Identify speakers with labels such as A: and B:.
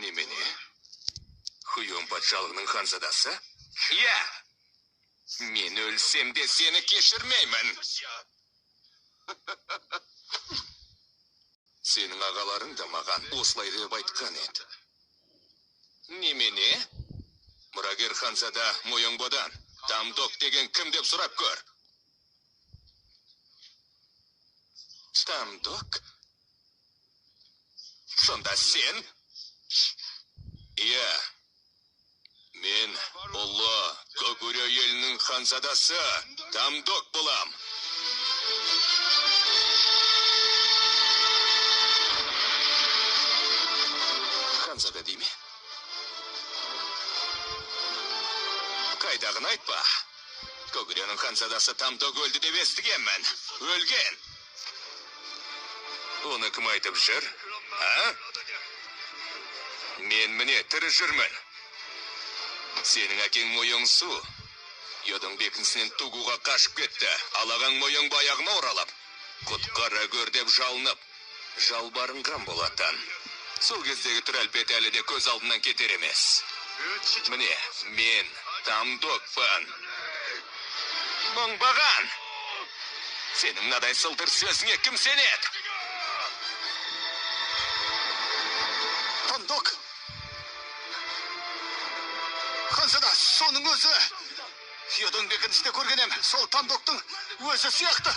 A: Немене? Хуюн патшалығының ханзадасы? Иә. Мен өлсем де сені кешірмеймін. Сенің ағаларың да маған осылай деп айтқан еді. Немене? Мұрагер ханзада Мойоңбодан Тамдок деген кім деп сұрап көр. Тамдок? Сонда сен? Иә. Мен ұлы Көгуре елінің ханзадасы Тамдок болам. Ханзада дейме? Қайдағын айтпа. Көгуренің ханзадасы Тамдок өлді деп естігенмін. Өлген. Оны кім айтып жүр? А? Мен міне тірі жүрмін. Сенің әкең Мойоңсу Йодың бекінсінен туғуға қашып кетті. Алағаң Мойоңбо аяғына оралып, құтқара көр деп жалынып, жалбарынған болатын. Сол кездегі түрәлпет әлі де көз алдынан кетер емес. Міне, мен Тамдокпын. Мұңбаған! Сенің надай сылдыр сөзіңе кім сенеді?
B: Тамдок! Ханзада, соның өзі! Йодың бекінісінде көргенем, сол Тамдоктың өзі сияқты.